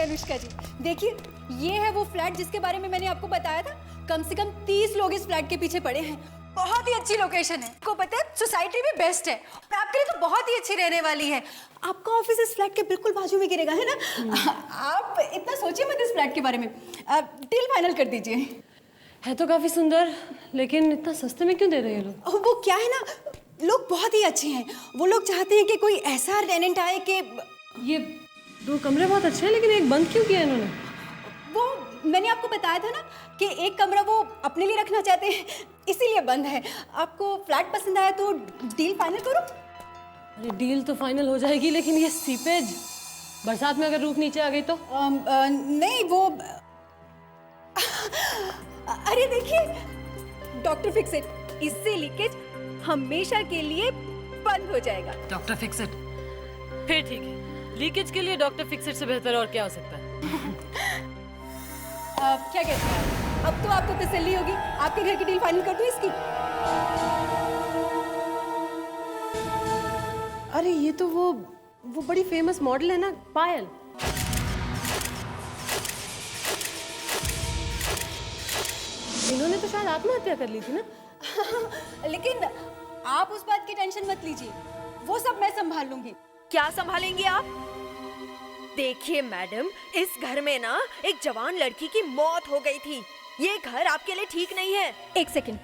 अनुष्का जी, देखिए ये है वो फ्लैट जिसके बारे में मैंने आपको बताया था। कम से कम 30 लोग इस फ्लैट के पीछे पड़े हैं। बहुत ही अच्छी लोकेशन है, आपको पता है सोसाइटी भी बेस्ट है, आपके लिए तो बहुत ही अच्छी रहने वाली है। आपका ऑफिस इस फ्लैट के बिल्कुल बाजू में गिरेगा, है ना? आप इतना सोचिए मत इस फ्लैट के बारे में, डील फाइनल कर दीजिए। है तो काफी सुंदर, लेकिन इतना सस्ते में क्यों दे रहे हैं लोग? वो क्या है ना, लोग बहुत ही अच्छे हैं। वो लोग चाहते हैं कि कोई ऐसा टेनेंट आए कि ये 2 कमरे बहुत अच्छे हैं, लेकिन एक बंद क्यों किया इन्होंने? वो मैंने आपको बताया था ना कि एक कमरा वो अपने लिए रखना चाहते हैं, इसीलिए बंद है। आपको फ्लैट पसंद आया तो डील फाइनल करो। अरे डील तो फाइनल हो जाएगी, लेकिन ये सीपेज, बरसात में अगर रूफ नीचे आ गई तो? नहीं वो अरे देखिए, डॉक्टर फिक्सिट, इससे लीकेज हमेशा के लिए बंद हो जाएगा। Doctor Fixit? फिर ठीक है, लीकेज के लिए डॉक्टर फिक्सिट से बेहतर और क्या हो सकता है? क्या कहते हैं, अब तो आपको तसल्ली होगी। आपके घर की डील फाइनल कर दूं इसकी? अरे ये तो वो बड़ी फेमस मॉडल है ना, पायल। इन्होंने तो शायद आत्महत्या कर ली थी ना? लेकिन आप उस बात की टेंशन मत लीजिए, वो सब मैं संभाल लूंगी। क्या संभालेंगी आप? देखिए मैडम, इस घर में ना एक जवान लड़की की मौत हो गई थी। ये घर आपके लिए ठीक नहीं है। एक सेकंड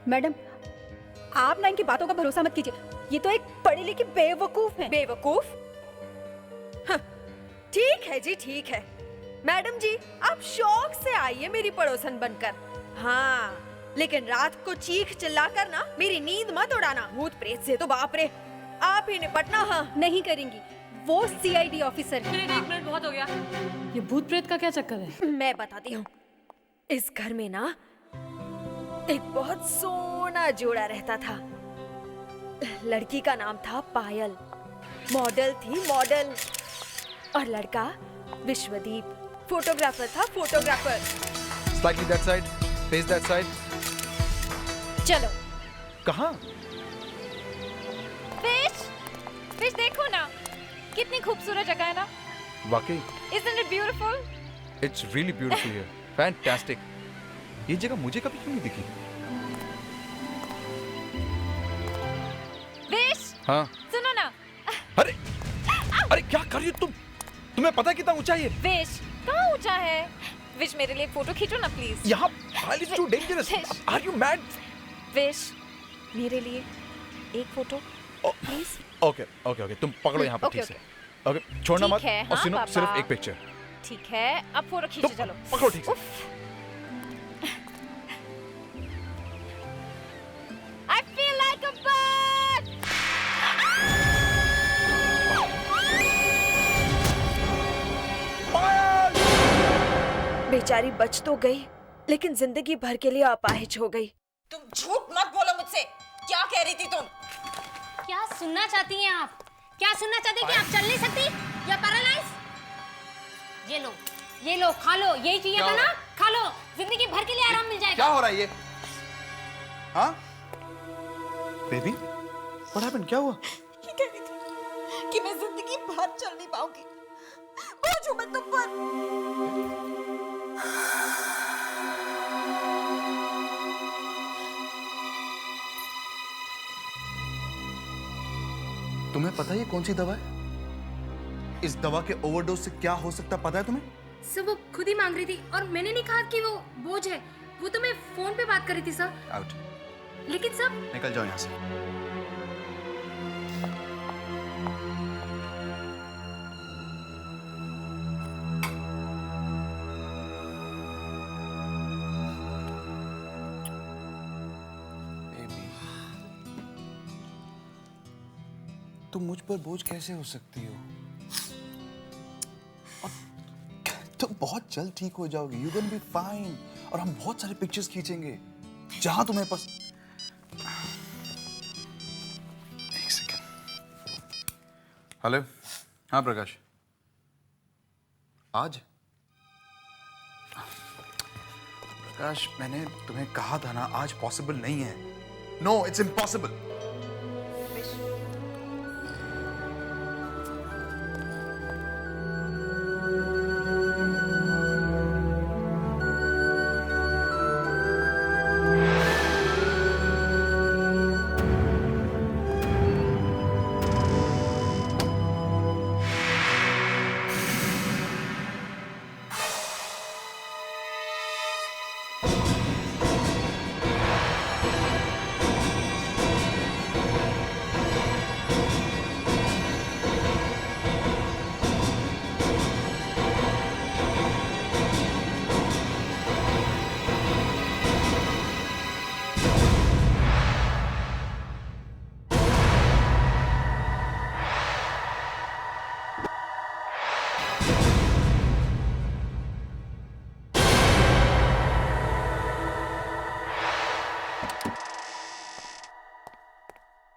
मैडम, आप ना इनकी बातों का भरोसा मत कीजिए। ये तो एक पढ़ी लिखी बेवकूफ है। बेवकूफ? हाँ, ठीक है जी, ठीक है। मैडम जी, आप शौक से आइए मेरी पड़ोसन बनकर। हाँ, लेकिन रात को चीख चिल्लाकर ना मेरी नींद मत उड़ाना। भूत प्रेत से तो बाप रे, आप ही निपटना। हाँ, नहीं करेंगी, वो सीआईडी ऑफिसर है। एक मिनट, बहुत हो गया। ये भूत प्रेत का क्या चक्कर है? मैं बताती हूँ। इस घर में ना एक बहुत सोना जोड़ा रहता था। लड़की का नाम था पायल, मॉडल थी मॉडल, और लड़का विश्वदीप, फोटोग्राफर था, photographer. Slightly that side, face that side. चलो। कहाँ? फिश देखो ना, कितनी खूबसूरत जगह है ना। वाकई। Isn't it beautiful? It's really beautiful here. Fantastic. ये जगह मुझे कभी क्यों नहीं दिखी? फिश, हाँ। सुनो ना। अरे क्या कर रही हो तुम? तुम्हें पता है कितना ऊंचा है ये? फिश, कहाँ ऊंचा है? फिश, मेरे लिए फोटो खींचो ना प्लीज। यहाँ हाल is too dangerous. Are you mad? Fish, मेरे लिए एक फोटो प्लीज। ओके तुम पकड़ो यहाँ पर ठीक से। ओके छोड़ना मत। ठीक है, और हाँ, सुनो, पापा। सिर्फ एक पिक्चर। ठीक है, अब फोटो खींचो, चलो। पकड़ो ठीक से। I feel like a bird. बेचारी बच तो गई, लेकिन जिंदगी भर के लिए अपाहिज हो गई। तुम झूठ मत बोलो मुझसे। क्या कह रही थी तुम? क्या सुनना चाहती हैं आप? क्या सुनना चाहती हैं कि आप चल नहीं सकती या पैरालाइज? ये लो, खा लो। यही चाहिए था ना? खा लो, जिंदगी भर के लिए आराम मिल जाएगा। क्या हो रहा है ये? हाँ? Baby, what happened? क्या हुआ? ये कह रही थी कि मैं जिंदगी भर चल नहीं पाऊंगी। बोझ हूं मैं तुम पर। तुम्हें पता है ये कौन सी दवा है? इस दवा के ओवरडोज से क्या हो सकता पता है तुम्हें? सर वो खुद ही मांग रही थी और मैंने नहीं कहा कि वो बोझ है। वो तो मैं फोन पे बात कर रही थी सर। आउट। लेकिन सर निकल जाओ यहाँ से। तुम मुझ पर बोझ कैसे हो सकती हो? तुम बहुत जल्द ठीक हो जाओगी। You gonna be fine. और हम बहुत सारे पिक्चर्स खींचेंगे जहां तुम्हें एक सेकेंड। हेलो। हाँ प्रकाश, आज प्रकाश मैंने तुम्हें कहा था ना, आज पॉसिबल नहीं है। No, it's impossible.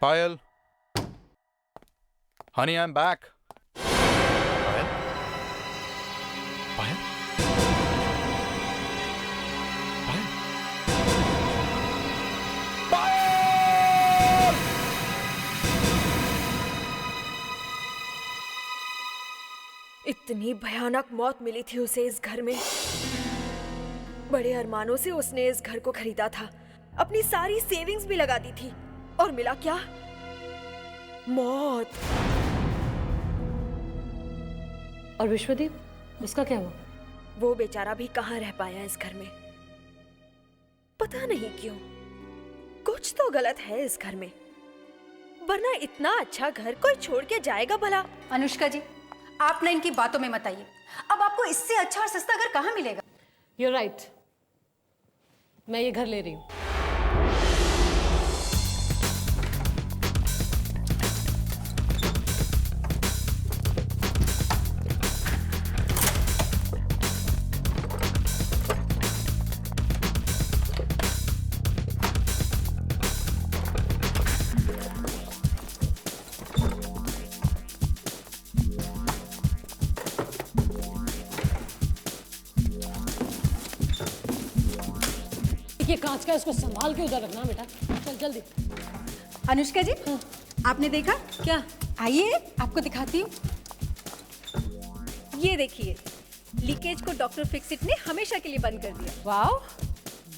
Payal. Honey, I'm back. Payal? Payal? Payal? इतनी भयानक मौत मिली थी उसे इस घर में। बड़े अरमानों से उसने इस घर को खरीदा था, अपनी सारी सेविंग्स भी लगा दी थी, और मिला क्या? मौत। और विश्वदीप, उसका क्या हुआ? वो बेचारा भी कहाँ रह पाया इस घर में। पता नहीं क्यों, कुछ तो गलत है इस घर में, वरना इतना अच्छा घर कोई छोड़ के जाएगा भला? अनुष्का जी, आप ना इनकी बातों में मत आइए। अब आपको इससे अच्छा और सस्ता घर कहाँ मिलेगा? You're right. मैं ये घर ले रही हूँ। ये कांच का, इसको संभाल के उधर रखना बेटा। चल जल्दी। अनुष्का जी, आपने देखा? क्या? आइए आपको दिखाती हूँ। ये देखिए, लीकेज को डॉक्टर फिक्सिट ने हमेशा के लिए बंद कर दिया। Wow,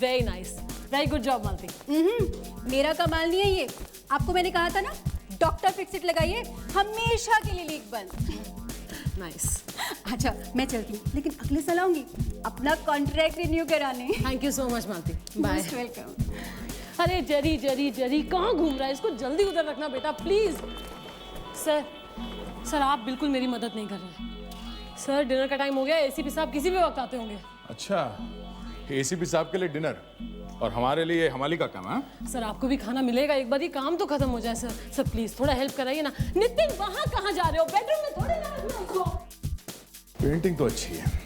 very nice, very good job Malti. मेरा कमाल नहीं है ये, आपको मैंने कहा था ना, डॉक्टर फिक्सिट लगाइए, हमेशा के लिए लीक बंद। नाइस। अच्छा मैं चलती हूँ, लेकिन अगले साल आऊंगी अपना कॉन्ट्रैक्ट रिन्यू कराने। Thank you so much Malti. Bye. Most welcome. अरे जरी जरी जरी कहाँ घूम रहा है? इसको जल्दी उधर रखना बेटा, प्लीज। सर, सर आप बिल्कुल मेरी मदद नहीं कर रहे। सर डिनर का टाइम हो गया, एसीपी साहब किसी भी वक्त आते होंगे। अच्छा, एसीपी साहब के लिए डिनर और हमारे लिए हमाली का काम है? सर आपको भी खाना मिलेगा, एक बार ये काम तो खत्म हो जाए। सर सर प्लीज थोड़ा हेल्प कराइए ना। नितिन वहाँ कहाँ जा रहे हो? बेडरूम में थोड़े ना रखना उसको। पेंटिंग तो अच्छी है।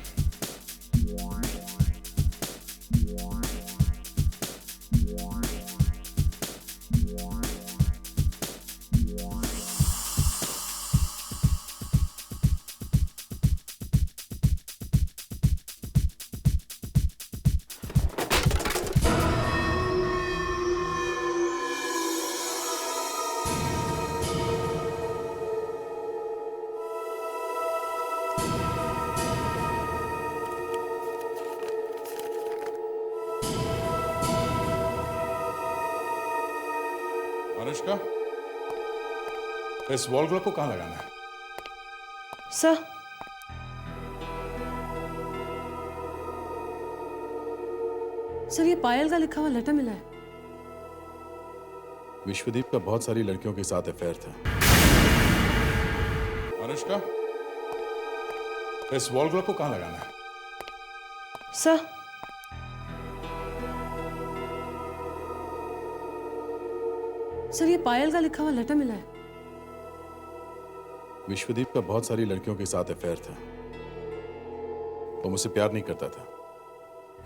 अनुष्का, इस वॉल क्लॉक को कहाँ लगाना है? सर सर ये पायल का लिखा हुआ लेटर मिला है। विश्वदीप का बहुत सारी लड़कियों के साथ अफेयर था। अनुष्का, इस वॉल क्लॉक को कहाँ लगाना है? सर सर ये पायल का लिखा हुआ लेटर मिला है। विश्वदीप का बहुत सारी लड़कियों के साथ अफेयर था। वो मुझसे प्यार नहीं करता था,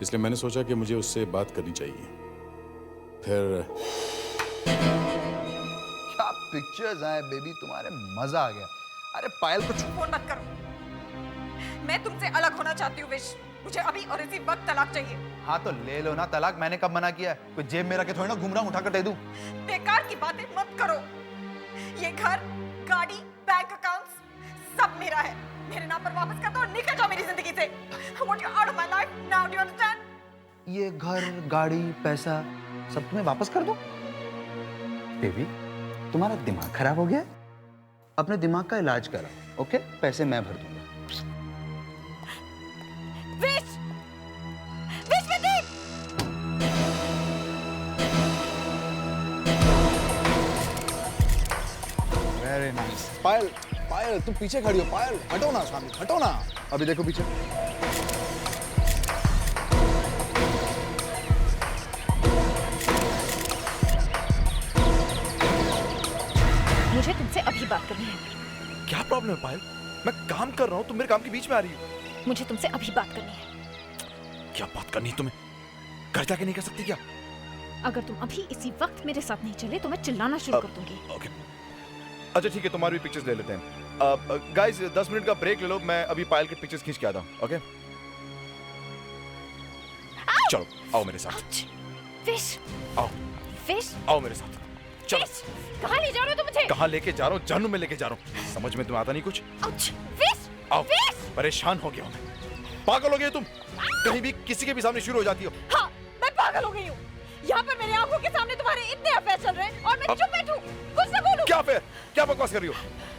इसलिए मैंने सोचा कि मुझे उससे बात करनी चाहिए। फिर क्या पिक्चर्स आए बेबी, तुम्हारे मजा आ गया। अरे पायल को फोन मत करो, मैं तुमसे अलग होना चाहती हूँ विश। मुझे अभी और इसी वक्त तलाक चाहिए। हाँ तो ले लो ना तलाक, मैंने कब मना किया है? कोई जेब में रखे थोड़ी ना घूम रहा हूं, उठाकर दे दूं। बेकार की बातें मत करो। ये घर, गाड़ी, बैंक अकाउंट्स सब मेरा है। मेरे नाम पर वापस कर दो और निकल जाओ मेरी जिंदगी से। I want you out of my life now, do you understand? ये घर, गाड़ी, पैसा सब तुम्हें वापस कर दो? बेबी, तुम्हारा दिमाग खराब हो गया? अपने दिमाग का इलाज कराओ, ओके? पैसे मैं भर दूंगा। विश! विश्वदीप! Very nice. पायल, पायल तुम पीछे खड़ी हो। पायल हटो ना सामने, हटो ना। अभी देखो पीछे। मुझे तुमसे अभी बात करनी है। क्या प्रॉब्लम है पायल? मैं काम कर रहा हूँ, तुम मेरे काम के बीच में आ रही हो। मुझे तुमसे अभी बात करनी है। क्या बात करनी है तुम्हें? घर जाके नहीं कर सकती क्या? अगर तुम अभी इसी वक्त मेरे साथ नहीं चले तो मैं चिल्लाना शुरू कर दूंगी। ओके, अच्छा ठीक है, तुम्हारी भी पिक्चर्स ले लेते हैं। गाइस 10 मिनट का ब्रेक ले लो, मैं अभी पायल के पिक्चर्स खींच के आता हूँ। ओके, चलो आओ मेरे साथ। फिश, आओ फिश, आओ मेरे साथ, चलो। फिश, कहाँ ले जा रहे हो तुम मुझे? कहाँ लेके जा रहा हूँ? जानू में लेके जा रहा हूँ। समझ में तुम्हें आता नहीं कुछ? आउच, फिश, आओ। फिश। परेशान हो गया हूँ मैं। पागल हो गए तुम, कहीं भी किसी के भी सामने शुरू हो जाती हो। हाँ, मैं पागल हो गई हूँ। यहाँ पर मेरी आंखों के सामने तुम्हारे इतने अफेयर चल रहे हैं और मैं चुप बैठूं, कुछ ना बोलूं। क्या अफेयर? क्या बकवास कर रही हो?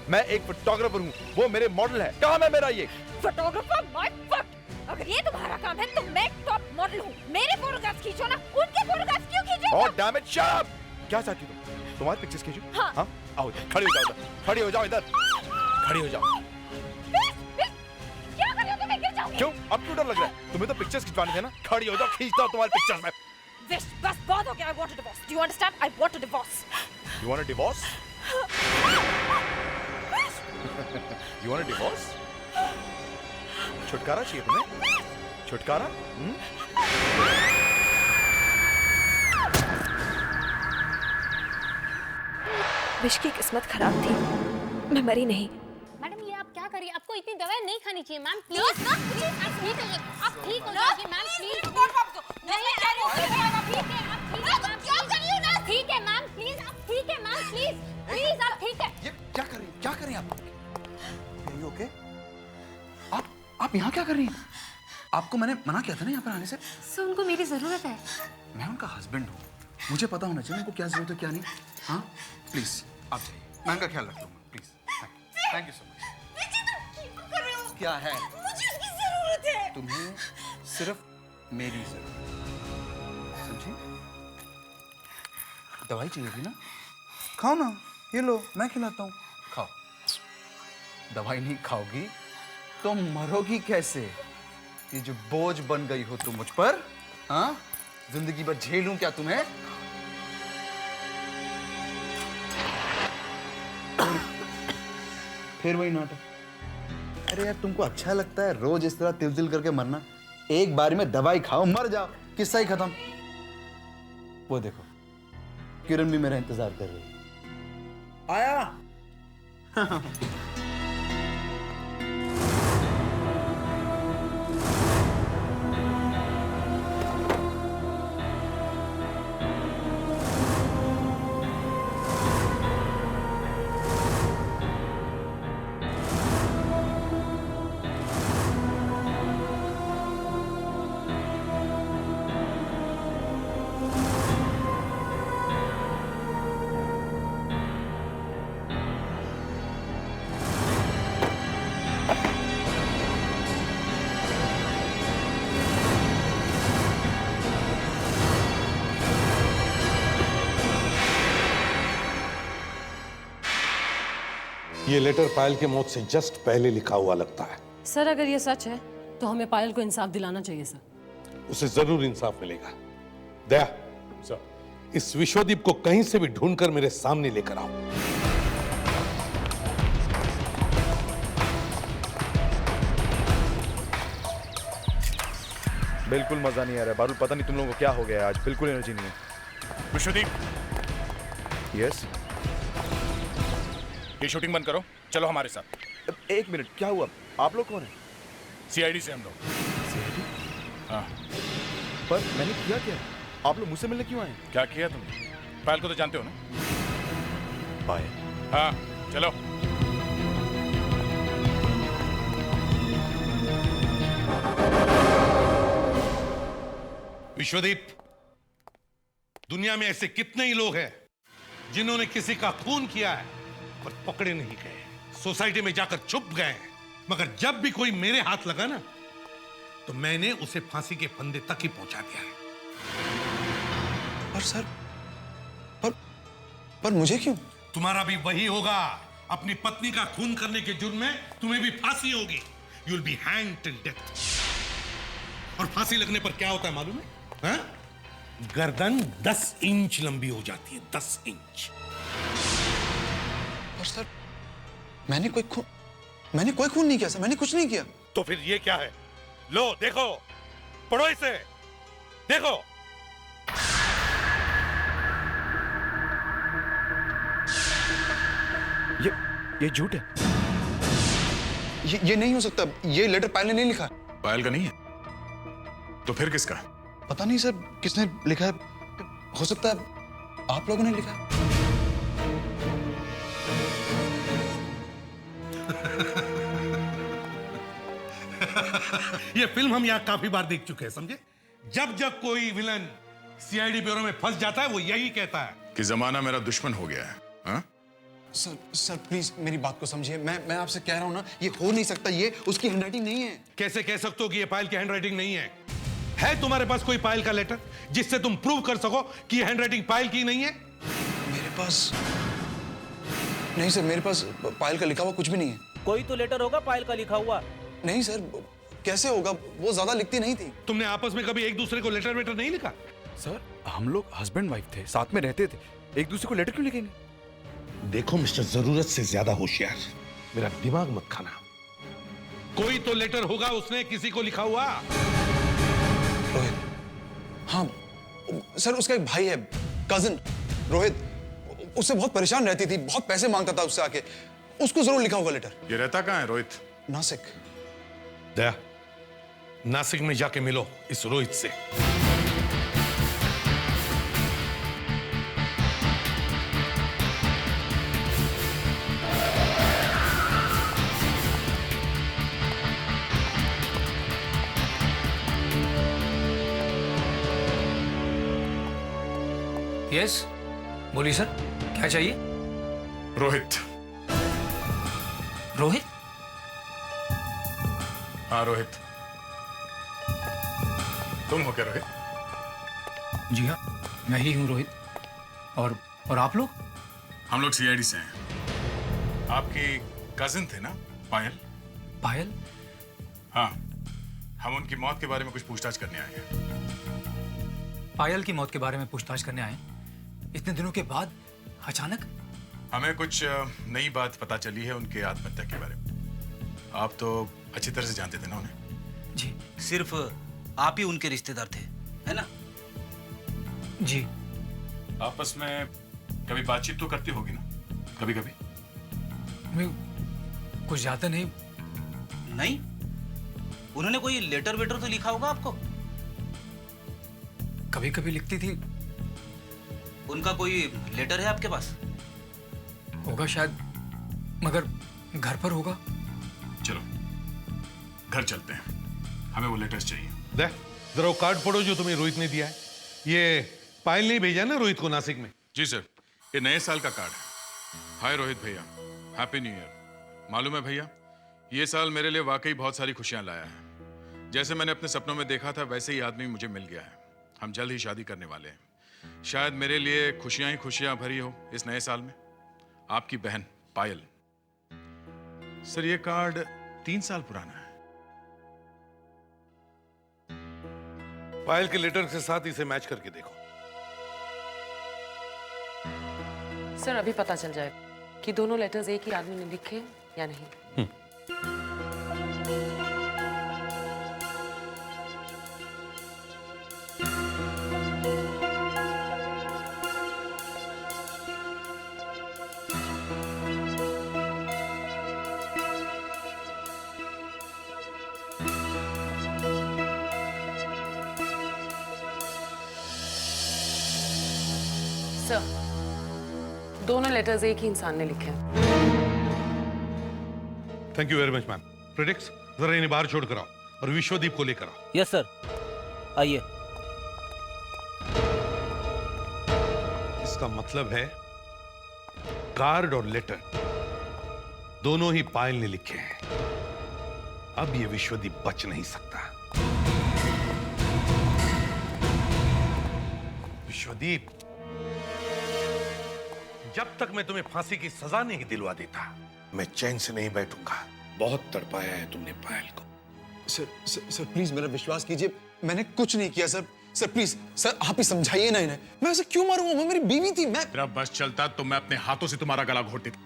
मैं एक फोटोग्राफर हूँ, वो मेरे मॉडल है। कहाँ मैं मेरा ये फोटोग्राफर? My fuck! अगर ये तुम्हारा काम है तो मैं टॉप मॉडल हूँ। मेरे फोटोग्राफ्स खींचो ना, उनके फोटोग्राफ्स क्यों खींचो? Oh damn it, shut up! क्या चाहती तुम? तुम्हारे पिक्चर्स खींचो? हाँ। आओ इधर, खड़ी हो जाओ इधर, खड़ी हो जाओ इधर, खड़ी हो जाओ। क्या कर रहे हो तुम? मैं गिर जाऊंगी। क्यों? अब क्यों डर लग रहा है? तुम्हें तो पिक्चर्स खिंचवाने थे ना? खड़ी हो जाओ, खींचता हूँ तुम्हारे पिक्चर्स में। विश, बस बहुत हो गया। I want a divorce. Do you understand? I want a divorce. You want a divorce? You want a divorce? छुटकारा चाहिए तुम्हें? छुटकारा? विश की किस्मत खराब थी, मैं मरी नहीं। मैडम ये आप क्या करिए, आपको इतनी दवाई नहीं खानी चाहिए मैम, प्लीज। आप ठीक हो जाइए मैम, प्लीज। ठीक है मैम, प्लीज। आप ठीक है मैम, प्लीज प्लीज, आप ठीक है। ये क्या कर रही हैं? क्या कर रही हैं आप? Are you okay? आप यहाँ क्या कर रही हैं? आपको मैंने मना किया था ना यहाँ पर आने से। सर उनको मेरी जरूरत है। मैं उनका हस्बैंड हूँ, मुझे पता होना चाहिए उनको क्या जरूरत है क्या नहीं। हाँ प्लीज आप जाइए, मैं उनका ख्याल रख लूंगा। Please, thank you so much. क्या है? मुझे उसकी जरूरत है। तुम्हें सिर्फ मेरी जरूरत, समझी? दवाई चाहिए थी ना? खाओ ना, ये लो, मैं खिलाता हूँ, खाओ। दवाई नहीं खाओगी तो मरोगी कैसे? ये जो बोझ बन गई हो तुम मुझ पर, हाँ? जिंदगी भर झेलूं क्या तुम्हें? फिर वही नाटक। अरे यार तुमको अच्छा लगता है रोज इस तरह तिल तिल करके मरना? एक बार में दवाई खाओ, मर जाओ, किस्सा ही खत्म। वो देखो किरण भी मेरा इंतजार कर रही है। आया। ये लेटर पायल के मौत से जस्ट पहले लिखा हुआ लगता है। सर अगर ये सच है तो हमें पायल को इंसाफ दिलाना चाहिए सर। उसे जरूर इंसाफ मिलेगा। दया सर, इस विश्वदीप को कहीं से भी ढूंढकर मेरे सामने लेकर आओ। बिल्कुल मजा नहीं आ रहा है बारूद, पता नहीं तुम लोगों को क्या हो गया है आज, बिल्कुल एनर्जी नहीं है। विश्वदीप, यस, ये शूटिंग बंद करो, चलो हमारे साथ। एक मिनट, क्या हुआ? आप लोग कौन हैं? सीआईडी से हम लोग। हाँ। पर मैंने किया क्या? आप लोग मुझसे मिलने क्यों आए? क्या किया तुमने? पायल को तो जानते हो ना? पायल? हाँ, चलो। विश्वदीप, दुनिया में ऐसे कितने ही लोग हैं जिन्होंने किसी का खून किया है पर पकड़े नहीं गए, सोसाइटी में जाकर छुप गए, मगर जब भी कोई मेरे हाथ लगा ना तो मैंने उसे फांसी के फंदे तक ही पहुंचा दिया है। पर सर, पर मुझे क्यों? तुम्हारा भी वही होगा। अपनी पत्नी का खून करने के जुर्म में तुम्हें भी फांसी होगी। You will be hanged till death. और फांसी लगने पर क्या होता है मालूम है? हाँ? गर्दन 10 इंच लंबी हो जाती है, 10 इंच। पर सर, मैंने कोई खून नहीं किया सर, मैंने कुछ नहीं किया। तो फिर ये क्या है? लो देखो, पढ़ो इसे, देखो। ये झूठ है। ये नहीं हो सकता, ये लेटर पायल ने नहीं लिखा। पायल का नहीं है तो फिर किसका? पता नहीं सर किसने लिखा है, हो सकता है आप लोगों ने लिखा है। ये फिल्म हम यहाँ काफी बार देख चुके हैं, समझे? जब जब कोई विलन सीआईडी ब्यूरो में फंस जाता है वो यही कहता है कि जमाना मेरा दुश्मन हो गया है। हाँ? सर प्लीज मेरी बात को समझिए, मैं आपसे कह रहा हूँ ना, ये हो नहीं सकता, ये उसकी हैंडराइटिंग नहीं है। कैसे कह सकते हो कि ये पायल की हैंडराइटिंग नहीं है? है तुम्हारे पास कोई पायल का लेटर जिससे तुम प्रूव कर सको कि ये हैंडराइटिंग पायल की नहीं है? मेरे पास नहीं सर, मेरे पास पायल का लिखा हुआ कुछ भी नहीं है। कोई तो लेटर होगा पायल का लिखा हुआ। नहीं सर, कैसे होगा, वो ज्यादा लिखती नहीं थी। तुमने आपस में कभी एक दूसरे को लेटर वेटर नहीं लिखा? सर हम लोग हस्बैंड वाइफ थे, साथ में रहते थे, एक दूसरे को लेटर क्यों लिखेंगे? देखो मिस्टर, जरूरत से ज्यादा होशियार, मेरा दिमाग मत खाना। कोई तो लेटर होगा उसने किसी को लिखा हुआ। रोहित, हाँ सर, उसका एक भाई है, कजिन रोहित, उससे बहुत परेशान रहती थी, बहुत पैसे मांगता था उससे आके, उसको जरूर लिखा होगा लेटर। ये रहता कहाँ है रोहित? नासिक। दया, नासिक में जाके मिलो इस रोहित से। यस, बोलिए सर, क्या चाहिए? रोहित। रोहित? हाँ रोहित। तुम हो क्या रोहित? जी हाँ, मैं ही हूँ रोहित। और आप लोग? हम लोग सीआईडी से हैं। आपकी कजिन थे ना पायल? पायल? हाँ, हम उनकी मौत के बारे में कुछ पूछताछ करने आए हैं। पायल की मौत के बारे में पूछताछ करने आए? इतने दिनों के बाद अचानक? हमें कुछ नई बात पता चली है उनके आत्महत्या के बारे में। आप तो अच्छी तरह से जानते थे ना उन्हें? जी। सिर्फ आप ही उनके रिश्तेदार थे, है ना? जी। आपस में कभी बातचीत तो करती होगी ना, कभी कभी? मैं कुछ ज्यादा नहीं। नहीं? उन्होंने कोई लेटर वेटर तो लिखा होगा आपको? कभी कभी लिखती थी। उनका कोई लेटर है आपके पास? होगा शायद, मगर घर पर होगा। चलो घर चलते हैं, हमें वो लेटर्स चाहिए। दे, जरा वो कार्ड पढ़ो जो तुम्हें रोहित ने दिया है। ये पायल ने भेजा ना रोहित को नासिक में? जी सर, ये नए साल का कार्ड है। हाय रोहित भैया, हैप्पी न्यू ईयर। मालूम है भैया, ये साल मेरे लिए वाकई बहुत सारी खुशियां लाया है। जैसे मैंने अपने सपनों में देखा था वैसे ही आदमी मुझे मिल गया है। हम जल्द ही शादी करने वाले हैं। शायद मेरे लिए खुशियां ही खुशियां भरी हो इस नए साल में। आपकी बहन पायल। सर ये कार्ड 3 साल पुराना है। पायल के लेटर के साथ इसे मैच करके देखो। सर अभी पता चल जाएगा कि दोनों लेटर्स एक ही आदमी ने लिखे या नहीं। सर, दोनों लेटर्स एक ही इंसान ने लिखे हैं। Thank you very much ma'am. Predicts, जरा इन्हें बाहर छोड़ कर आओ और विश्वदीप को लेकर आओ। यस सर, आइए। इसका मतलब है कार्ड और लेटर दोनों ही पायल ने लिखे हैं। अब ये विश्वदीप बच नहीं सकता। विश्वदीप, जब तक मैं तुम्हें फांसी की सजा नहीं दिलवा देता मैं चैन से नहीं बैठूंगा। बहुत तड़पाया है तुमने पायल को। सर प्लीज मेरा विश्वास कीजिए, मैंने कुछ नहीं किया सर। सर प्लीज सर, आप ही समझाइए ना इन्हें। मैं ऐसे क्यों मारूंगा, वो मेरी बीवी थी। मैं मेरा बस चलता तो मैं अपने हाथों से तुम्हारा गला घोट देता।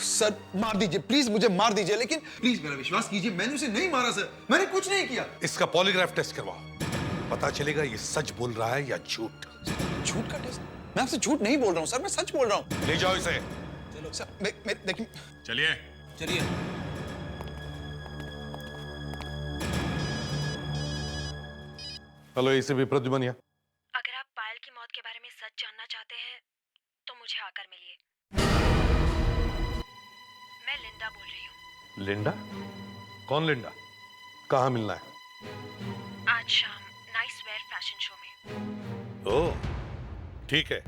सर मार दीजिए प्लीज, मुझे मार दीजिए, लेकिन प्लीज मेरा विश्वास कीजिए, मैंने उसे नहीं मारा सर, मैंने कुछ नहीं किया। इसका पॉलीग्राफ टेस्ट करवाओ, पता चलेगा ये सच बोल रहा है या झूठ। झूठ का टेस्ट? मैं आपसे झूठ नहीं बोल रहा हूँ सर, मैं सच बोल रहा हूँ। ले जाओ इसे। चलो देखिए। चलिए। चलिए। Hello, ACP Pradyuman. अगर आप पायल की मौत के बारे में सच जानना चाहते हैं तो मुझे आकर मिलिए। मैं लिंडा बोल रही हूँ। लिंडा? कौन लिंडा? कहाँ मिलना है? आज शाम नाइस वेयर फैशन शो में। ओह, ठीक है।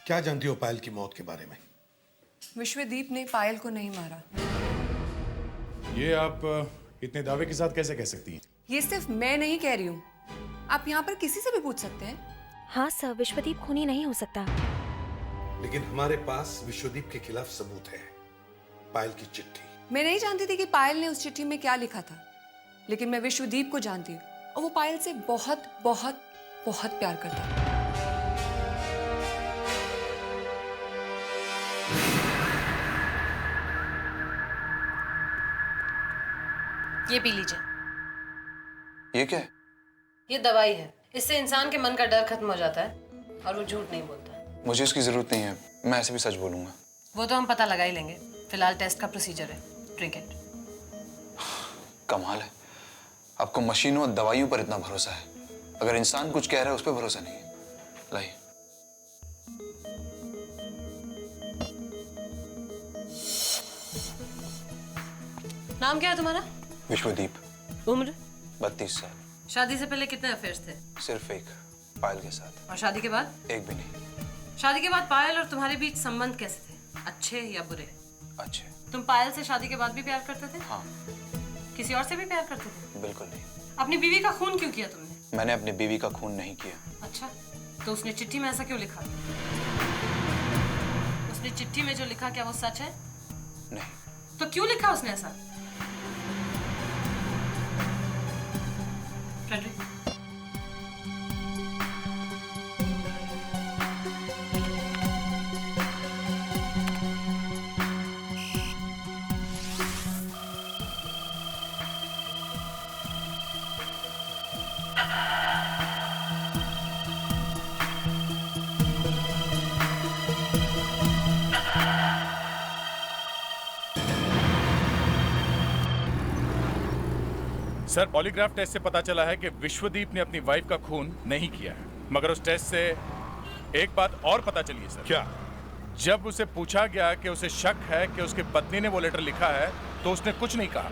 क्या जानती हो पायल की मौत के बारे में? विश्वदीप ने पायल को नहीं मारा। ये आप इतने दावे के साथ कैसे कह सकती हैं? ये सिर्फ मैं नहीं कह रही हूँ, आप यहाँ पर किसी से भी पूछ सकते हैं। हाँ सर, विश्वदीप खूनी नहीं हो सकता। लेकिन हमारे पास विश्वदीप के खिलाफ सबूत है। पायल की चिट्ठी। मैं नहीं जानती थी कि पायल ने उस चिट्ठी में क्या लिखा था, लेकिन मैं विश्वदीप को जानती हूँ और वो पायल से बहुत बहुत बहुत प्यार करता है। ये पी लीजिए। ये क्या है? ये दवाई है, इससे इंसान के मन का डर खत्म हो जाता है और वो झूठ नहीं बोलता। मुझे इसकी जरूरत नहीं है, मैं ऐसे भी सच बोलूंगा। वो तो हम पता लगा ही लेंगे, फिलहाल टेस्ट का प्रोसीजर है। Drink it. कमाल है, आपको मशीनों और दवाइयों पर इतना भरोसा है, अगर इंसान कुछ कह रहा है उस पर भरोसा नहीं है। लाइए। नाम क्या है तुम्हारा? विश्वदीप। उम्र? 32 साल। शादी से पहले कितने अफेयर्स थे? सिर्फ एक, पायल के साथ। और शादी के बाद? एक भी नहीं। शादी के बाद पायल और तुम्हारे बीच संबंध कैसे थे, अच्छे या बुरे? अच्छे। तुम पायल से शादी के बाद भी प्यार करते थे? हाँ। किसी और से भी प्यार करते थे? बिल्कुल नहीं। अपनी बीवी का खून क्यों किया तुमने? मैंने अपनी बीवी का खून नहीं किया। अच्छा, तो उसने चिट्ठी में ऐसा क्यों लिखा? उसने चिट्ठी में जो लिखा क्या वो सच है? नहीं। तो क्यों लिखा उसने ऐसा? फ्रेडरिक, सर, पॉलीग्राफ टेस्ट से पता चला है कि विश्वदीप ने अपनी वाइफ का खून नहीं किया है, मगर उस टेस्ट से एक बात और पता चली है सर। क्या? जब उसे पूछा गया कि उसे शक है कि उसकी पत्नी ने वो लेटर लिखा है, तो उसने कुछ नहीं कहा,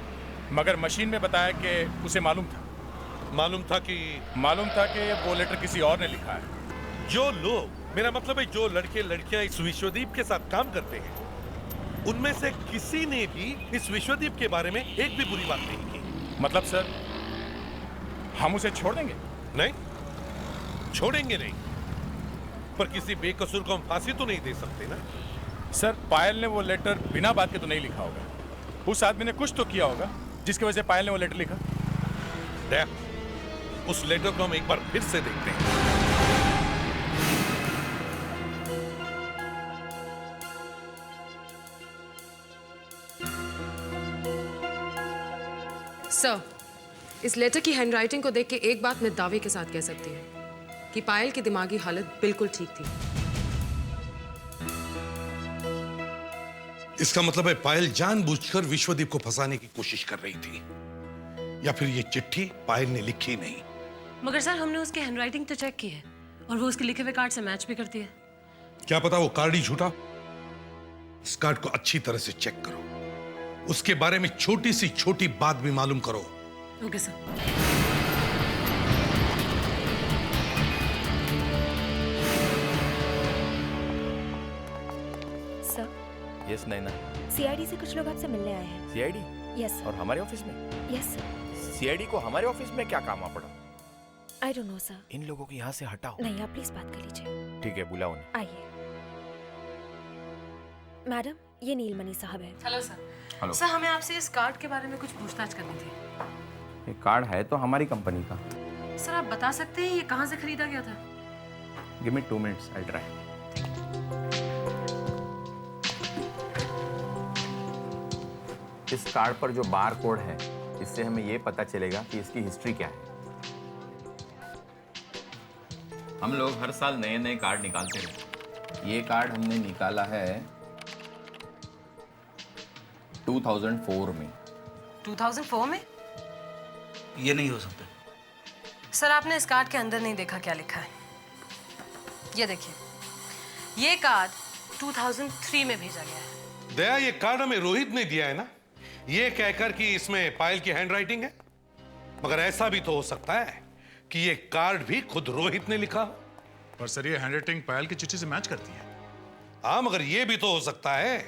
मगर मशीन में बताया कि उसे मालूम था कि वो लेटर किसी और ने लिखा है। जो लोग, मेरा मतलब है जो लड़के लड़कियां इस विश्वदीप के साथ काम करते हैं, उनमें से किसी ने भी इस विश्वदीप के बारे में एक भी बुरी बात नहीं की। मतलब सर, हम उसे छोड़ देंगे? नहीं, छोड़ेंगे नहीं, पर किसी बेकसूर को हम फांसी तो नहीं दे सकते ना। सर, पायल ने वो लेटर बिना बात के तो नहीं लिखा होगा। उस आदमी ने कुछ तो किया होगा जिसकी वजह से पायल ने वो लेटर लिखा। उस लेटर को हम एक बार फिर से देखते हैं। सर, इस लेटर की हैंडराइटिंग को देख के एक बात मैं दावे के साथ कह सकती हूँ कि पायल की दिमागी हालत बिल्कुल ठीक थी। इसका मतलब है पायल जानबूझकर विश्वदीप को फंसाने की कोशिश कर रही थी, या फिर ये चिट्ठी पायल ने लिखी नहीं। मगर सर, हमने उसकी हैंडराइटिंग तो चेक की है और वो उसके लिखे हुए कार्ड से मैच भी करती है। क्या पता वो कार्ड ही झूठा। इस कार्ड को अच्छी तरह से चेक करो, उसके बारे में छोटी सी छोटी बात भी मालूम करो। Okay sir. सर। यस नैना। सीआईडी से कुछ लोग आपसे मिलने आए हैं। सीआईडी? यस। और हमारे ऑफिस में? Yes sir. सीआईडी को हमारे ऑफिस में क्या काम आ पड़ा? I don't know sir. इन लोगों को यहाँ से हटाओ। नहीं, आप प्लीज बात कर लीजिए। ठीक है, बुलाओ उन्हें। आइए। मैडम, ये नीलमणि साहब है। Hello sir. हेलो सर, हमें आपसे इस कार्ड के बारे में कुछ पूछताछ करनी थी। ये कार्ड है तो हमारी कंपनी का। सर, आप बता सकते हैं ये कहाँ से खरीदा गया था? Give me 2 minutes, I try. इस कार्ड पर जो बार कोड है, इससे हमें ये पता चलेगा कि इसकी हिस्ट्री क्या है। हम लोग हर साल नए नए कार्ड निकालते हैं, ये कार्ड हमने निकाला है 2004 में। 2004 में? ये नहीं हो सकता। सर आपने इस कार्ड के अंदर नहीं देखा क्या लिखा है। ये देखिए, ये कार्ड 2003 में भेजा गया है। दया, ये कार्ड हमें रोहित ने दिया है ना, ये कहकर कि इसमें पायल की हैंडराइटिंग है। मगर ऐसा भी तो हो सकता है कि ये कार्ड भी खुद रोहित ने लिखा हो। पर सर ये हैंडराइटिंग पायल की चिट्ठी से मैच करती है। हाँ, मगर ये भी तो हो सकता है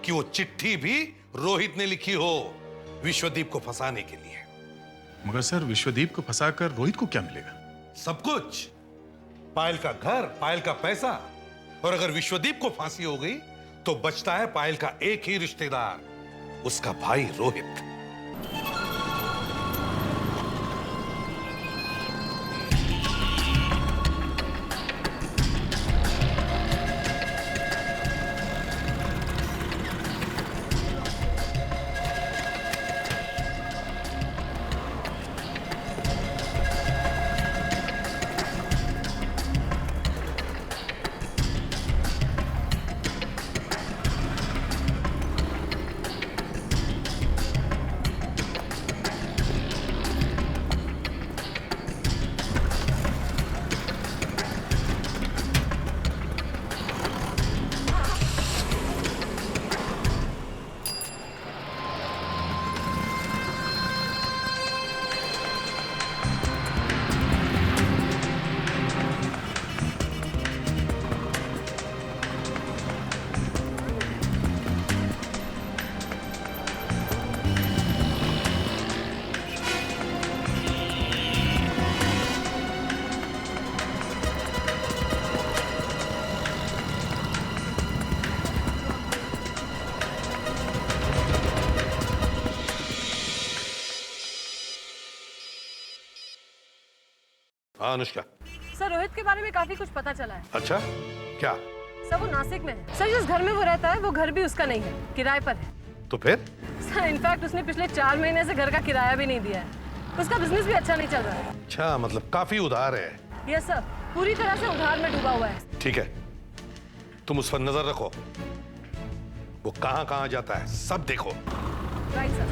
कि वो चिट्ठी भी रोहित ने लिखी हो विश्वदीप को फंसाने के लिए। मगर सर विश्वदीप को फंसाकर रोहित को क्या मिलेगा? सब कुछ, पायल का घर, पायल का पैसा। और अगर विश्वदीप को फांसी हो गई तो बचता है पायल का एक ही रिश्तेदार, उसका भाई रोहित। हाँ अनुष्का। सर रोहित के बारे में काफी कुछ पता चला है। अच्छा, क्या? सर वो नासिक में है। सर जिस घर में वो रहता है वो घर भी उसका नहीं है, किराए पर है। तो फिर? सर इनफैक्ट उसने पिछले 4 महीने से घर का किराया भी नहीं दिया है। उसका बिजनेस भी अच्छा नहीं चल रहा है। अच्छा, मतलब काफी उधार है। यस सर, पूरी तरह से उधार में डूबा हुआ है। ठीक है, तुम उस पर नजर रखो, वो कहां कहां जाता है सब देखो। Right sir.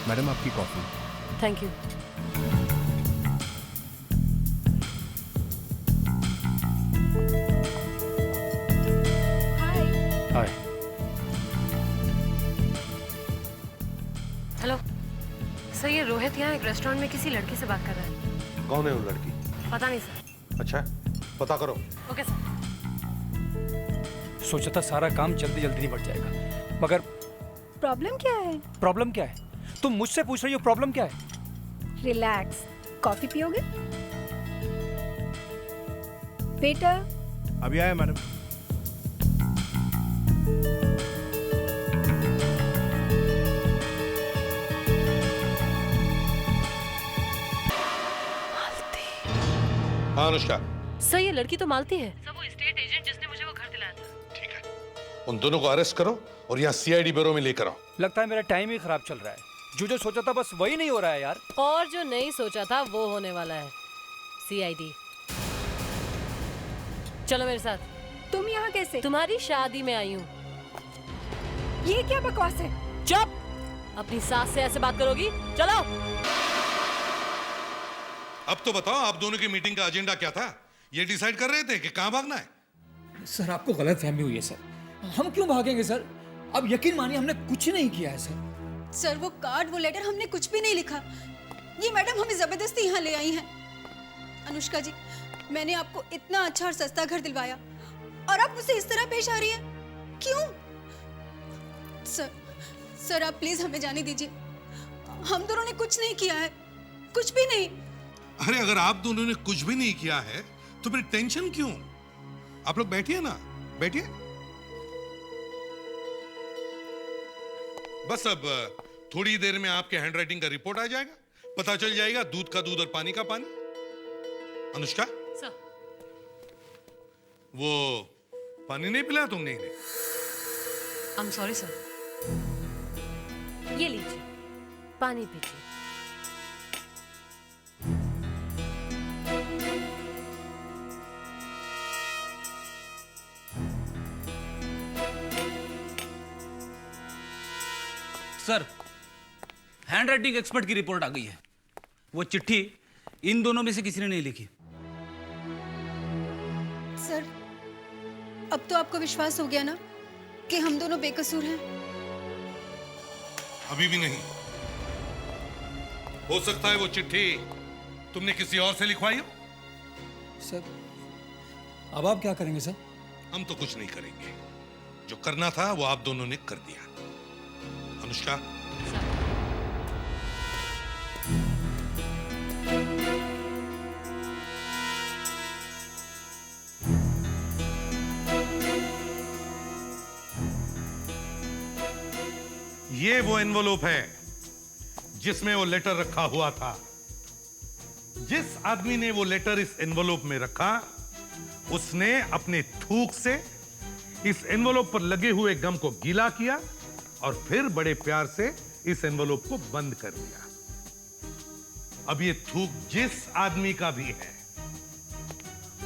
मैडम आपकी coffee. Thank you. Hi. Hello sir, ये रोहित यहाँ एक रेस्टोरेंट में किसी लड़की से बात कर रहा है। कौन है वो लड़की? पता नहीं सर। अच्छा, पता करो। Okay sir. सोचा था सारा काम जल्दी जल्दी निपट जाएगा, मगर प्रॉब्लम क्या है? प्रॉब्लम क्या है? तुम मुझसे पूछ रही हो प्रॉब्लम क्या है? रिलैक्स, कॉफी पियोगे? बेटा अभी आया मैडम। हाँ अनुष्का। सर ये लड़की तो मालती है। सर वो एस्टेट एजेंट जिसने मुझे वो घर दिलाया था। ठीक है, उन दोनों को अरेस्ट करो और यहाँ सीआईडी ब्यूरो में लेकर आओ। लगता है मेरा टाइम ही खराब चल रहा है। जो सोचा था बस वही नहीं हो रहा है यार। और जो नहीं सोचा था वो होने वाला है। सीआईडी। चलो मेरे साथ। तुम यहाँ कैसे? तुम्हारी शादी में आई हूँ। ये क्या बकवास है? चुप! अपनी सास से ऐसे बात करोगी? चलो। अब तो बताओ, आप दोनों की मीटिंग का एजेंडा क्या था? ये डिसाइड कर रहे थे कि कहाँ भागना है? सर आपको गलत फहमी हुई है सर। हम क्यों भागेंगे सर? अब यकीन मानिए हमने कुछ नहीं किया है सर। सर वो कार्ड, वो लेटर हमने कुछ भी नहीं लिखा। ये मैडम हमें जबरदस्ती यहाँ ले आई हैं। अनुष्का जी, मैंने आपको इतना अच्छा और सस्ता घर दिलवाया और आप मुझसे इस तरह पेश आ रही हैं। क्यों? सर आप प्लीज हमें जाने दीजिए। हम दोनों ने कुछ नहीं किया है, कुछ भी नहीं। अरे अगर आप दोनों ने कुछ भी नहीं किया है तो फिर टेंशन क्यों? आप लोग बैठिए ना, बैठिए। बस अब थोड़ी देर में आपके हैंडराइटिंग का रिपोर्ट आ जाएगा, पता चल जाएगा दूध का दूध और पानी का पानी। अनुष्का सर, वो पानी नहीं पिलाया तुमने इन्हें? I'm sorry sir. ये लीजिए, पानी पीजिए। सर, हैंडराइटिंग एक्सपर्ट की रिपोर्ट आ गई है। वो चिट्ठी इन दोनों में से किसी ने नहीं लिखी। सर, अब तो आपको विश्वास हो गया ना कि हम दोनों बेकसूर हैं? अभी भी नहीं। हो सकता है वो चिट्ठी तुमने किसी और से लिखवाई हो। सर, अब आप क्या करेंगे सर? हम तो कुछ नहीं करेंगे। जो करना था वो आप दोनों ने कर दिया। अनुष्का, ये वो एनवलप है जिसमें वो लेटर रखा हुआ था। जिस आदमी ने वो लेटर इस एनवलप में रखा, उसने अपने थूक से इस एनवलप पर लगे हुए गम को गीला किया और फिर बड़े प्यार से इस एनवलप को बंद कर दिया। अब ये थूक जिस आदमी का भी है,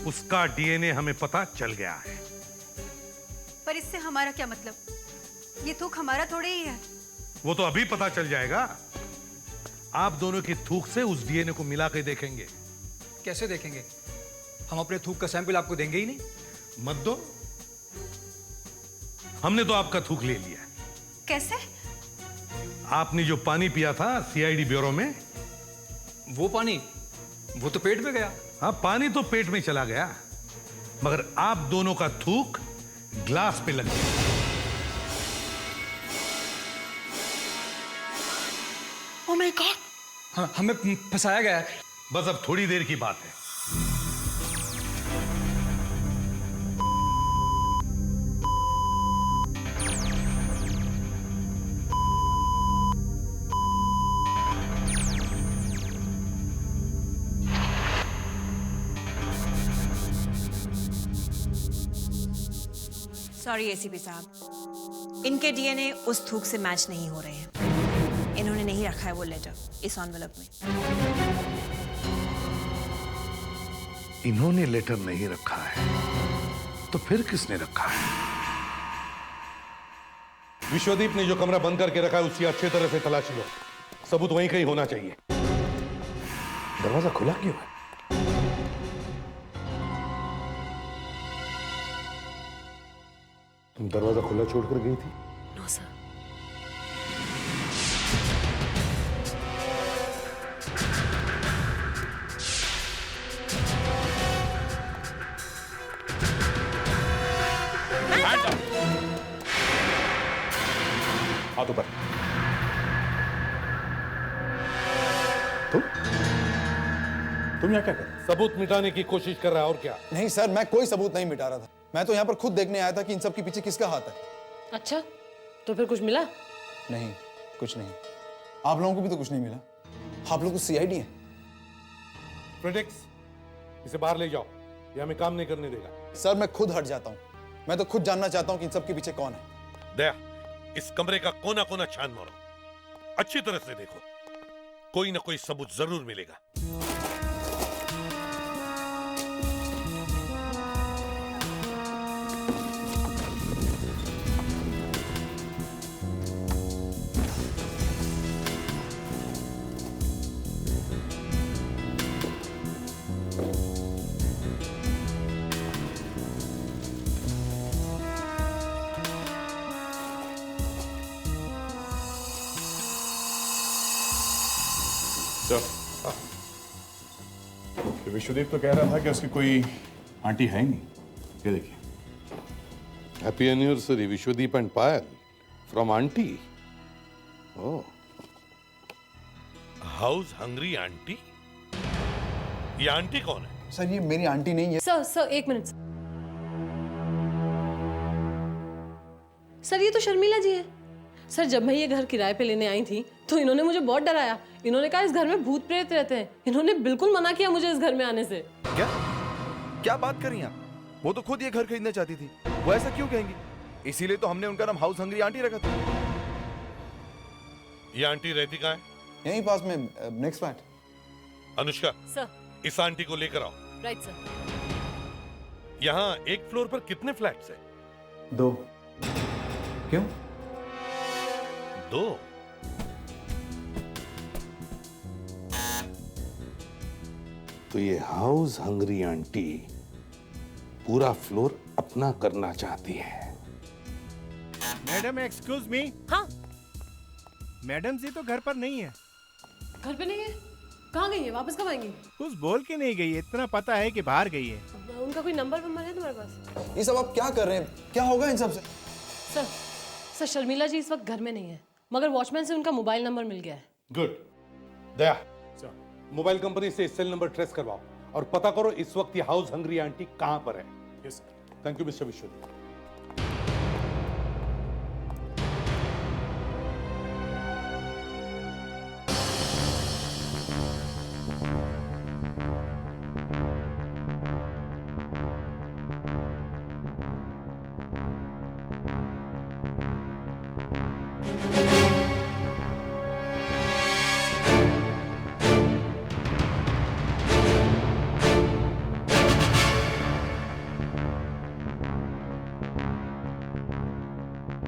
उसका डीएनए हमें पता चल गया है। पर इससे हमारा क्या मतलब? ये थूक हमारा थोड़े ही है। वो तो अभी पता चल जाएगा। आप दोनों की थूक से उस डीएनए को मिला के देखेंगे। कैसे देखेंगे? हम अपने थूक का सैंपल आपको देंगे ही नहीं। मत दो, हमने तो आपका थूक ले लिया। कैसे? आपने जो पानी पिया था सीआईडी ब्यूरो में, वो पानी, वो तो पेट में गया। हाँ, पानी तो पेट में चला गया, मगर आप दोनों का थूक ग्लास पे लग गया। Oh my God! हाँ, हमें फंसाया गया है। बस अब थोड़ी देर की बात है। सॉरी एसीपी साहब, इनके डीएनए उस थूक से मैच नहीं हो रहे हैं। इन्होंने नहीं रखा है वो लेटर इस एनवलप में। इन्होंने लेटर नहीं रखा है तो फिर किसने रखा है? विश्वदीप ने जो कमरा बंद करके रखा है उसकी अच्छी तरह से तलाशी लो। सबूत वहीं कहीं होना चाहिए। दरवाजा खुला क्यों है? तुम दरवाजा खुला छोड़कर गई थी? No sir. हाथ ऊपर। तुम यहाँ क्या कर रहे हो? सबूत मिटाने की कोशिश कर रहा है और क्या? नहीं सर, मैं कोई सबूत नहीं मिटा रहा था। मैं तो यहाँ पर खुद देखने आया था कि इन सब के पीछे किसका हाथ है। अच्छा, तो फिर कुछ मिला? नहीं, कुछ नहीं। आप लोगों को भी तो कुछ नहीं मिला। आप लोग तो सीआईडी हैं। फ्रेडेक्स, इसे बाहर ले जाओ, ये हमें काम नहीं करने देगा। सर, मैं खुद हट जाता हूँ। मैं तो खुद जानना चाहता हूँ कि इन सब के पीछे कौन है। दया, इस कमरे का कोना कोना छान मारो, अच्छी तरह से देखो, कोई ना कोई सबूत जरूर मिलेगा। विश्वदीप तो कह रहा था कि उसकी कोई आंटी है ही नहीं। ये देखिए। Happy anniversary Vishwadeep and Payal from aunty. Oh, house hungry aunty? ये आंटी कौन है? सर, ये मेरी आंटी नहीं है। सर एक मिनट। सर, ये तो शर्मिला जी है। सर, जब मैं ये घर किराए पे लेने आई थी तो इन्होंने मुझे बहुत डराया। इन्होंने कहा इस घर में भूत प्रेत रहते हैं। इन्होंने बिल्कुल मना किया मुझे इस घर में आने से। क्या बात कर रही हैं आप? वो तो खुद ये घर खरीदना चाहती थी। वो ऐसा क्यों कहेंगी? इसीलिए तो हमने उनका नाम हाउस हंग्री आंटी रखा था। ये आंटी रहती कहाँ है? यहीं पास में, नेक्स्ट फ्लैट। अनुष्का, सर। इस आंटी को लेकर आओ। Right sir. यहाँ एक फ्लोर पर कितने फ्लैट्स हैं? 2। क्यों? 2? तो ये हाउस हंग्री आंटी पूरा फ्लोर अपना करना चाहती है। Madam excuse me. हाँ। मैडम जी तो घर पर नहीं है। घर पे नहीं है? कहाँ गई है? वापस कब आएंगी? कुछ बोल के नहीं गई है, इतना पता है कि बाहर गई है। उनका कोई नंबर है तुम्हारे पास? ये सब आप क्या कर रहे हैं? क्या होगा इन सब से? सर शर्मिला जी इस वक्त घर में नहीं है, मगर वॉचमैन से उनका मोबाइल नंबर मिल गया है। गुड। दया, मोबाइल कंपनी से सेल नंबर ट्रेस करवाओ और पता करो इस वक्त ये हाउस हंग्री आंटी कहां पर है। Yes sir. Thank you mister Vishwadeep.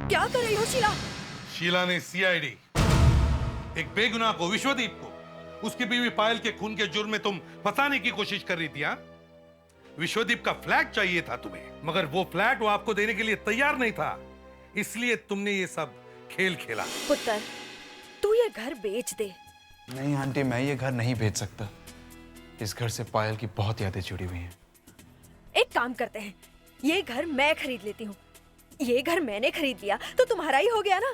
क्या कर रही हो शीला? शीला ने सीआईडी, एक बेगुनाह को, विश्वदीप को, उसकी बीवी पायल के खून के जुर्म में तुम फंसाने की कोशिश कर रही थी। हाँ? विश्वदीप का फ्लैट चाहिए था तुम्हें, मगर वो फ्लैट वो आपको देने के लिए तैयार नहीं था, इसलिए तुमने ये सब खेल खेला। पुत्र, तू ये घर बेच दे। नहीं आंटी, मैं ये घर नहीं बेच सकता। इस घर से पायल की बहुत यादें जुड़ी हुई हैं। एक काम करते हैं, ये घर मैं खरीद लेती हूँ। ये घर मैंने खरीद लिया तो तुम्हारा ही हो गया ना।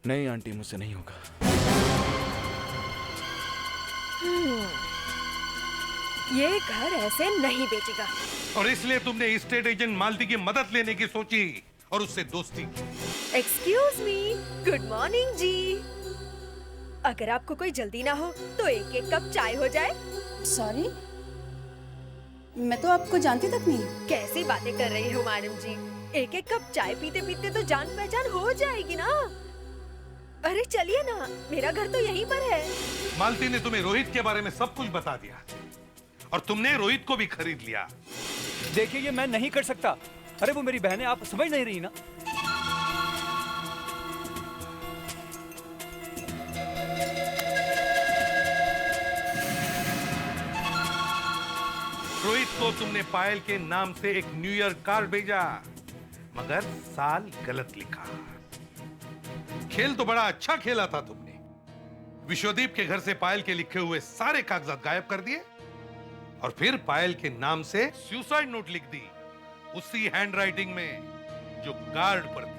नहीं आंटी, मुझसे नहीं होगा। ये घर ऐसे नहीं बेचेगा। और इसलिए तुमने एस्टेट एजेंट मालती की मदद लेने की सोची और उससे दोस्ती की। एक्सक्यूज मी, गुड मॉर्निंग जी। अगर आपको कोई जल्दी ना हो तो एक एक कप चाय हो जाए। सॉरी, मैं तो आपको जानती तक नहीं। कैसी बातें कर रही हो मैडम जी? एक एक कप चाय पीते पीते तो जान पहचान हो जाएगी ना। अरे चलिए ना, मेरा घर तो यहीं पर है। मालती ने तुम्हें रोहित के बारे में सब कुछ बता दिया और तुमने रोहित को भी खरीद लिया। देखिए, ये मैं नहीं कर सकता। अरे वो मेरी बहन है, आप समझ नहीं रही ना। रोहित को तुमने पायल के नाम से एक न्यू ईयर कार्ड भेजा, मगर साल गलत लिखा। खेल तो बड़ा अच्छा खेला था तुमने। विश्वदीप के घर से पायल के लिखे हुए सारे कागजात गायब कर दिए और फिर पायल के नाम से सुसाइड नोट लिख दी, उसी हैंडराइटिंग में जो कार्ड पर थी।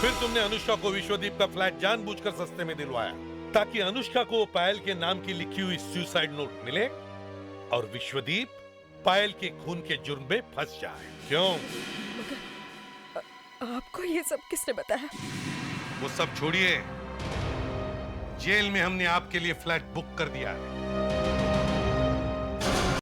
फिर तुमने अनुष्का को विश्वदीप का फ्लैट जानबूझकर सस्ते में दिलवाया ताकि अनुष्का को पायल के नाम की लिखी हुई सुसाइड नोट मिले और विश्वदीप पायल के खून के जुर्म में फंस जाए। क्यों? आपको ये सब किसने बताया? वो सब छोड़िए, जेल में हमने आपके लिए फ्लैट बुक कर दिया है।